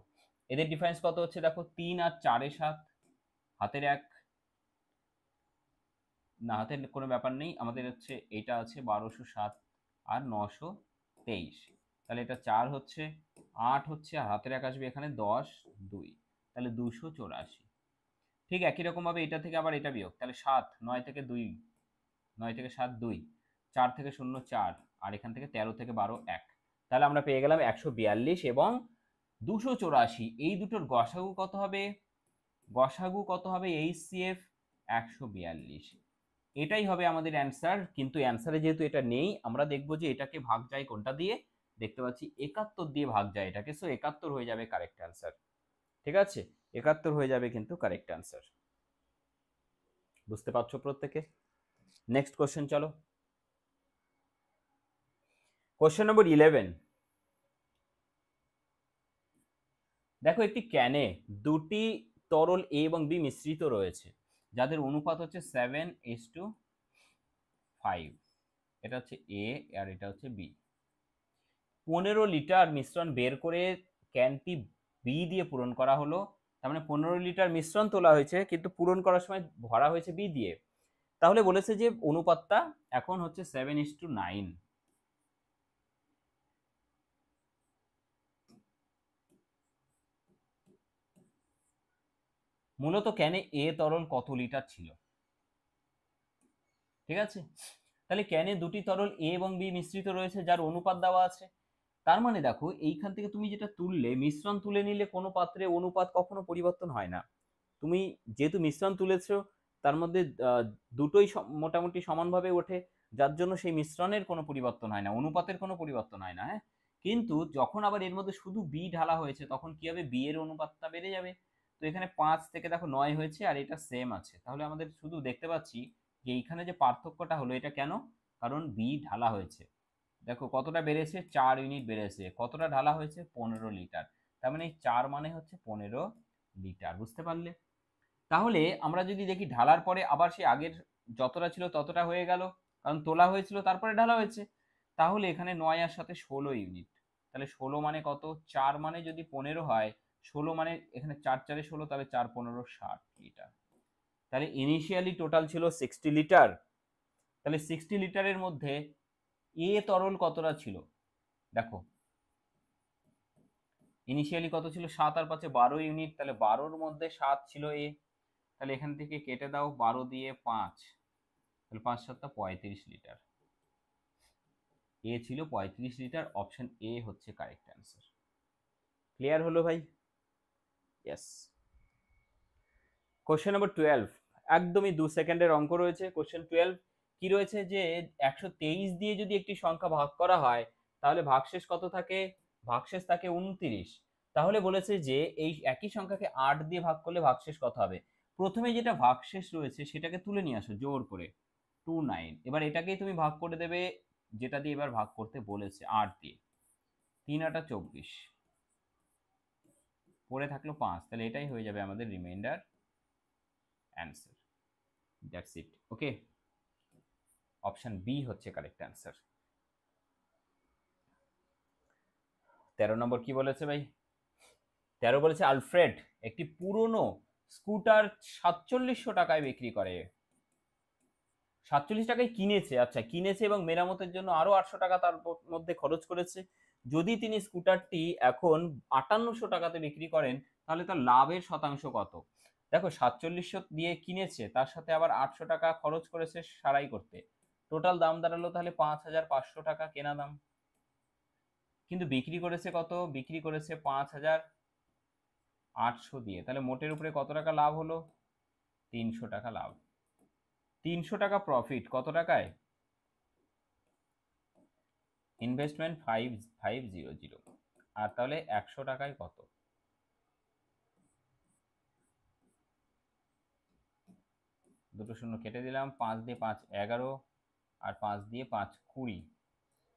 এদের ডিফারেন্স কত হচ্ছে দেখো, 3 আর 4 এ 7, হাতের 1 না, হাতের কোনো ব্যাপার নেই, আমাদের হচ্ছে এটা আছে 1207 আর 923, তাহলে এটা 4 হচ্ছে, 8 হচ্ছে, আর হাতের 1 আসবে এখানে 10 2, তাহলে 284। ঠিক একই রকম ভাবে এটা থেকে আবার এটা বিয়োগ, তাহলে 7, 9 থেকে 2, 9 থেকে 7 2, 4 থেকে 0 4, আর এখান থেকে 13 থেকে 12 1, তাহলে আমরা পেয়ে গেলাম 142 এবং 284। এই দুটোর গসাগু কত হবে? গসাগু কত হবে? HCF 142, এটাই হবে আমাদের অ্যান্সার। কিন্তু অ্যান্সারে যেহেতু এটা নেই, আমরা দেখব যে এটাকে ভাগ যায় কোনটা দিয়ে, দেখতে পাচ্ছি 71 দিয়ে ভাগ যায় এটাকে, সো 71 হয়ে যাবে কারেক্ট অ্যান্সার, ঠিক আছে? 71 হয়ে যাবে কিন্তু কারেক্ট অ্যান্সার। বুঝতে পারছো প্রত্যেকে? নেক্সট কোশ্চেন চলো। Question number 11। দেখো, একটি ক্যানে দুটি তরল এ এবং বি মিশ্রিত রয়েছে, যাদের অনুপাত হচ্ছে 7:5, এটা হচ্ছে এ আর এটা হচ্ছে বি। 15 লিটার মিশ্রণ বের করে ক্যানটি বি দিয়ে পূরণ করা হলো। তার মানে 15 লিটার মিশ্রণ তোলা হয়েছে, কিন্তু পূরণ করার সময় ভরা হয়েছে বি দিয়ে। তাহলে বলেছে যে অনুপাতটা এখন হচ্ছে 7:9। মূলত ক্যানে এ তরল কত লিটার ছিল, ঠিক আছে? তাহলে ক্যানে দুটি তরল এ এবং বি মিশ্রিত রয়েছে, যার অনুপাত দেওয়া আছে। তার মানে দেখো, এইখান থেকে তুমি যেটা তুললে, মিশ্রণ তুলে নিলে কোনো পাত্রে অনুপাত কখনো পরিবর্তন হয় না। তুমি যেহেতু মিশ্রণ তুলেছো, তার মধ্যে দুটোই মোটামুটি সমানভাবে ওঠে, যার জন্য সেই মিশ্রণের কোনো পরিবর্তন হয় না, অনুপাতের কোনো পরিবর্তন হয় না। হ্যাঁ, কিন্তু যখন আবার এর মধ্যে শুধু বি ঢালা হয়েছে, তখন কি হবে? বি এর অনুপাতটা বেড়ে যাবে। তো এখানে 5 থেকে দেখো 9 হয়েছে আর এটা সেম আছে, তাহলে আমাদের শুধু দেখতে পাচ্ছি যে এইখানে যে পার্থক্যটা হলো এটা কেন, কারণ বি ঢালা হয়েছে। দেখো কতটা বেড়েছে, 4 ইউনিট বেড়েছে, কতটা ঢালা হয়েছে 15 লিটার, তার মানে 4 মানে হচ্ছে 15 লিটার, বুঝতে পারলে? তাহলে আমরা যদি দেখি ঢালার পরে আবার সে আগের যতটা ছিল ততটা হয়ে গেল, কারণ তোলা হয়েছিল তারপরে ঢালা হয়েছে, তাহলে এখানে 9 আর সাথে 16 ইউনিট, তাহলে 16 মানে কত, 4 মানে যদি 15 হয়, 16 মানে এখানে 4 4 16, তাহলে 4 15 60 লিটার। তাহলে ইনিশিয়ালি টোটাল ছিল 60 লিটার, তাহলে 60 লিটারের মধ্যে এ তরল কতটা ছিল, দেখো ইনিশিয়ালি কত ছিল, 7 আর 5 12 ইউনিট, তাহলে 12-র মধ্যে 7 ছিল এ, তাহলে এখান থেকে কেটে দাও 12 দিয়ে 5, তাহলে 5 7 35 লিটার, এ ছিল 35 লিটার, অপশন এ হচ্ছে কারেক্ট অ্যান্সার। ক্লিয়ার হলো ভাই? ইয়েস। কোশ্চেন নাম্বার 12, একদমই 2 সেকেন্ডের অঙ্ক রয়েছে। কোশ্চেন 12 কি রয়েছে, যে 123 দিয়ে যদি একটি সংখ্যা ভাগ করা হয় তাহলে ভাগশেষ কত থাকে, ভাগশেষ থাকে 29। তাহলে বলেছে যে এই একই সংখ্যাকে 8 দিয়ে ভাগ করলে ভাগশেষ কত হবে। প্রথমে যেটা ভাগশেষ রয়েছে সেটাকে তুলে নিয়ে আসো জোর করে, 29, এবার এটাকেই তুমি ভাগ করে দেবে যেটা দিয়ে এবার ভাগ করতে বলেছে 8 দিয়ে, 3 8 24, পড়ে থাকলো 5, তাহলে এটাই হয়ে যাবে আমাদের remainder answer. That's it, okay, option B হচ্ছে কারেক্ট অ্যান্সার। 13 নম্বর কি বলেছে ভাই, 13 বলেছে আলফ্রেড একটি পুরনো স্কুটার 4700 টাকায় বিক্রি করে। 47 টাকায় কিনেছে, আচ্ছা কিনেছে, এবং মেরামতের জন্য আরো 800 টাকা তার মধ্যে খরচ করেছে। যদি তিনি স্কুটারটি এখন 5800 টাকাতে বিক্রি করেন তাহলে তার লাভের শতাংশ কত। দেখো 4700 দিয়ে কিনেছে, তার সাথে আবার 800 টাকা খরচ করেছে সারাই করতে, টোটাল দাম দাঁড়ালো তাহলে 5500 টাকা কেনা দাম, কিন্তু বিক্রি করেছে কত, বিক্রি করেছে 5800 দিয়ে, তাহলে মোটের উপরে কত টাকা লাভ হলো, 300 টাকা লাভ। 300 টাকা প্রফিট কত টাকায়, ইনভেস্টমেন্ট 5500, আর তাহলে 100 টাকায় কত, দুটো শূন্য কেটে দিলাম, 5 দিয়ে 5 11, আর 5 দিয়ে 5 20,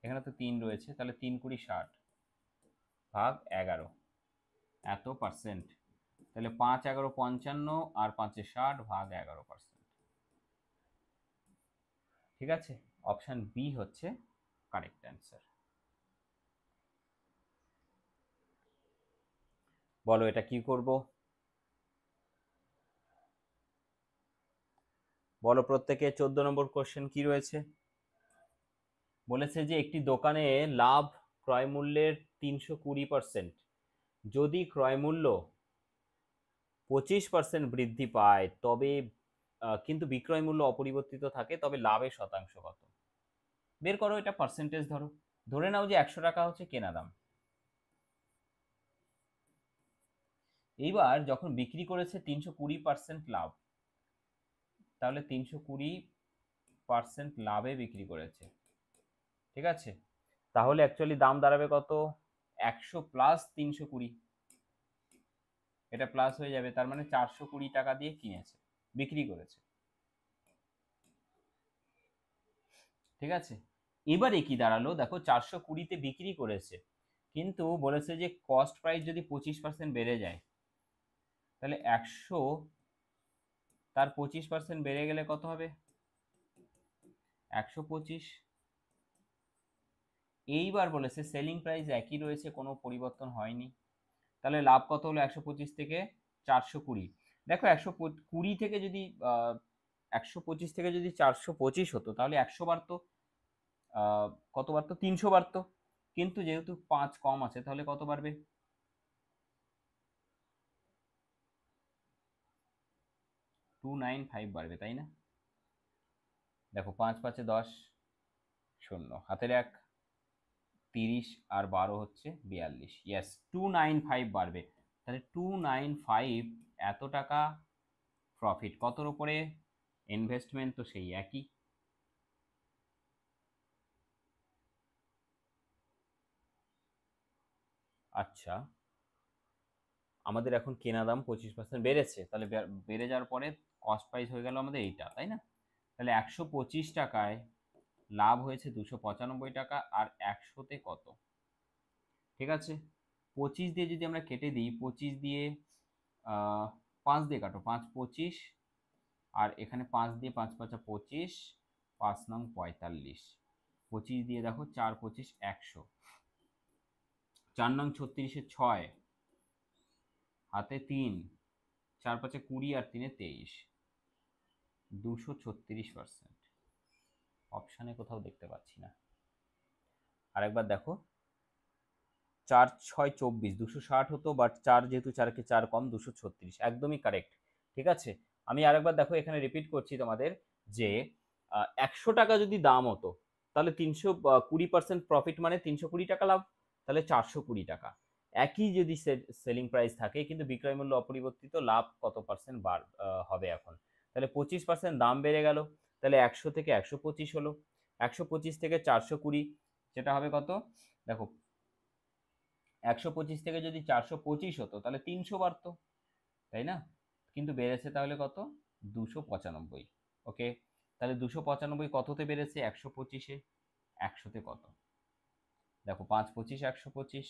এখানে তো 3 রয়েছে, তাহলে 3 20 60 ভাগ 11, এত পার্সেন্ট, তাহলে 5 11 55, আর 5 60 ভাগ 11%। ঠিক আছে, অপশন বি হচ্ছে কারেক্ট অ্যান্সার। বলো এটা কি করব, বলো প্রত্যেকে। 14 নম্বর কোশ্চেন কি রয়েছে, বলেছে যে একটি দোকানে লাভ ক্রয় মূল্যের 320%, যদি ক্রয় মূল্য 25% বৃদ্ধি পায় তবে কিন্তু বিক্রয় মূল্য অপরিবর্তিত থাকে, তবে লাভের শতাংশ কত। বের করো এটা পার্সেন্টেজ, ধরো ধরে নাও যে 100 টাকা হচ্ছে কেনা দাম, এইবার যখন বিক্রি করেছে 320% লাভ, তাহলে 320% লাভে বিক্রি করেছে, ঠিক আছে, তাহলে অ্যাকচুয়ালি দাম দাঁড়াবে কত, 100 প্লাস 320, এটা প্লাস হয়ে যাবে, তার মানে 420 টাকা দিয়ে কিনেছে, বিক্রি করেছে, ঠিক আছে। এবারে কি দাঁড়ালো, দেখো 420-তে বিক্রি করেছে, কিন্তু বলেছে যে কস্ট প্রাইস যদি 25% বেড়ে যায়, তাহলে 100 তার 25% বেড়ে গেলে কত হবে, 125। এইবার বলেছে সেলিং প্রাইস একই রয়েছে, কোনো পরিবর্তন হয়নি, তাহলে লাভ কত হলো, 125 থেকে 420। দেখো 120 থেকে যদি 125 থেকে যদি 425 হতো তাহলে 100 বাড়তো, কত বাড়তো, 300 বাড়তো, কিন্তু যেহেতু 5 কম আছে তাহলে কত বাড়বে, 295 বাড়বে, তাই না। দেখো 5 5 10, শূন্য হাতের 1, 30 আর 12 হচ্ছে 42, ইয়েস 295 বাড়বে, তাহলে 295 এত টাকা প্রফিট, কতর উপরে, ইনভেস্টমেন্ট তো সেই একই। আচ্ছা, আমাদের এখন কেনা দাম 25% বেড়েছে, তাহলে বেড়ে যাওয়ার পরে কস্ট প্রাইস হয়ে গেল আমাদের এইটা, তাই না? তাহলে 125 টাকায় লাভ হয়েছে 295 টাকা, আর 100-তে কত? ঠিক আছে, 25 দিয়ে যদি আমরা কেটে দিই, 25 দিয়ে 5 দিয়ে কাটো, 5 25, আর এখানে 5 দিয়ে 5 5 25, 5 নং 45, 25 দিয়ে দেখো 4 25 100, 4 নং 36-এ 6, হাতে 3, 4 5 20, আর 3-এ 23, 236%। অপশানে কোথাও দেখতে পাচ্ছি না। আরেকবার দেখো, 4 6 24, 260 হতো, বাট 4 যেহেতু 4কে 4 কম, 236, একদমই কারেক্ট। ঠিক আছে, আমি আরেকবার দেখো এখানে রিপিট করছি তোমাদের, যে 100 টাকা যদি দাম হতো, তাহলে 320% প্রফিট মানে 320 টাকা লাভ, তাহলে 420 টাকা। একই যদি সেলিং প্রাইস থাকে কিন্তু বিক্রয় মূল্য অপরিবর্তিত, লাভ কত পার্সেন্ট হবে এখন? তাহলে 25% দাম বেড়ে গেল, তাহলে 100 থেকে 125 হলো, 125 থেকে 420, সেটা হবে কত? দেখো, 125 থেকে যদি 425 হতো তাহলে 300 বাড়তো, তাই না? কিন্তু বেড়েছে তাহলে কত? 295। ওকে, তাহলে 295 কততে বেড়েছে? 125-এ। 100-তে কত? দেখো, 5 25 125,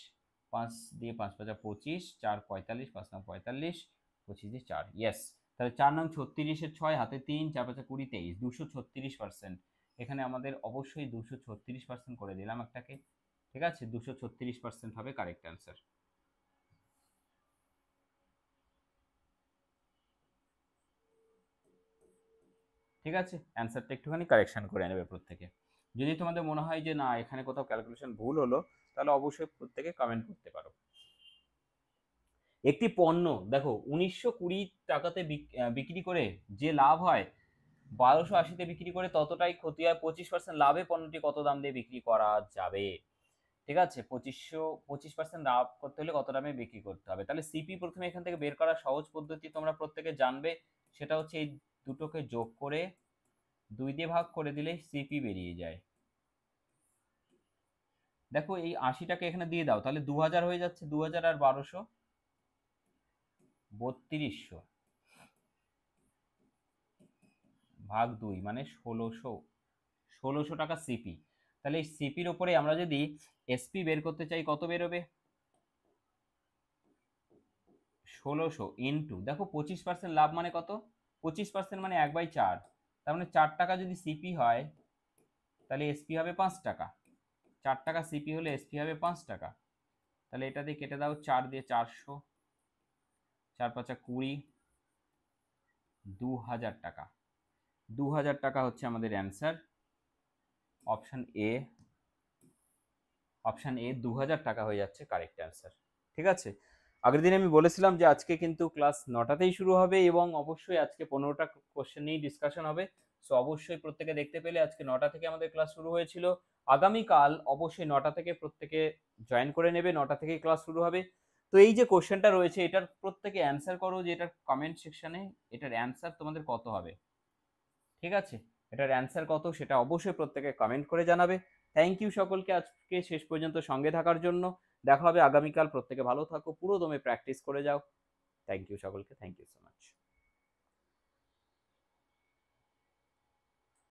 5 দিয়ে 5 5 25, 4 45, 5 নং 45, 25 দিয়ে 4, ইয়েস। তাহলে 4 নং 36-এর 6, হাতে 3, 4 5 20 23, 236%। এখানে আমাদের অবশ্যই 236% করে দিলাম একটাকে। ঠিক আছে, 236% হবে কারেক্ট অ্যান্সার। ঠিক আছে, অ্যান্সারটা একটুখানি কারেকশন করে নেবে প্রত্যেকে। যদি তোমাদের মনে হয় যে না এখানে কোথাও ক্যালকুলেশন ভুল হলো, তাহলে অবশ্যই প্রত্যেকে কমেন্ট করতে পারো। একটি পণ্য দেখো 1920 টাকাতে বিক্রি করে যে লাভ হয়, 1280-তে বিক্রি করে ততটাই ক্ষতি হয়। 25% লাভে পণ্যটি কত দাম দিয়ে বিক্রি করা যাবে? ঠিক আছে, 25% লাভ করতে হলে কত দামে বিক্রি করতে হবে? তাহলে সিপি প্রথমে এখান থেকে বের করার সহজ পদ্ধতি তোমরা প্রত্যেকে জানবে, সেটা হচ্ছে এই দুটোকে যোগ করে 2 দিয়ে ভাগ করে দিলেই সিপি বেরিয়ে যায়। দেখো, এই 80টাকে এখানে দিয়ে দাও, তাহলে 2000 হয়ে যাচ্ছে, 2000 আর 1200, 3200 ভাগ 2 মানে 1600 টাকা সিপি। তাহলে এই সিপির ওপরে আমরা যদি এসপি বের করতে চাই, কত বেরোবে? 1600 ইন্টু, দেখো 25% লাভ মানে কত? 25% মানে 1/4, তার মানে 4 টাকা যদি সিপি হয়, তাহলে এসপি হবে 5 টাকা। 4 টাকা সিপি হলে এসপি হবে 5 টাকা। তাহলে এটা দিয়ে কেটে দাও, 4 দিয়ে 400, 4 5 20, 2000 টাকা। 2000 টাকা হচ্ছে আমাদের answer, option A. Option A 2000 টাকা হয়ে যাচ্ছে কারেক্ট অ্যান্সার। ঠিক আছে, আগের দিন আমি বলেছিলাম যে আজকে কিন্তু ক্লাস 9টাতেই শুরু হবে, এবং অবশ্যই আজকে 15টা কোশ্চেন নিয়েই ডিসকাশন হবে। সো অবশ্যই প্রত্যেকে দেখতে পেলে, আজকে 9টা থেকে আমাদের ক্লাস শুরু হয়েছিল। আগামীকাল অবশ্যই 9টা থেকে প্রত্যেকে জয়েন করে নেবে, 9টা থেকেই ক্লাস শুরু হবে। তো এই যে কোশ্চেনটা রয়েছে, এটার প্রত্যেকে অ্যান্সার করো, যে এটার কমেন্ট সেকশনে এটার অ্যান্সার তোমাদের কত হবে। ঠিক আছে, এটার অ্যান্সার কত সেটা অবশ্যই প্রত্যেকে কমেন্ট করে জানাবে। থ্যাংক ইউ সকলকে আজকে শেষ পর্যন্ত সঙ্গে থাকার জন্য। দেখা হবে আগামীকাল, প্রত্যেকে ভালো থাকো, পুরো দমে প্র্যাকটিস করে যাও। থ্যাংক ইউ সকলকে, থ্যাংক ইউ সো মাচ।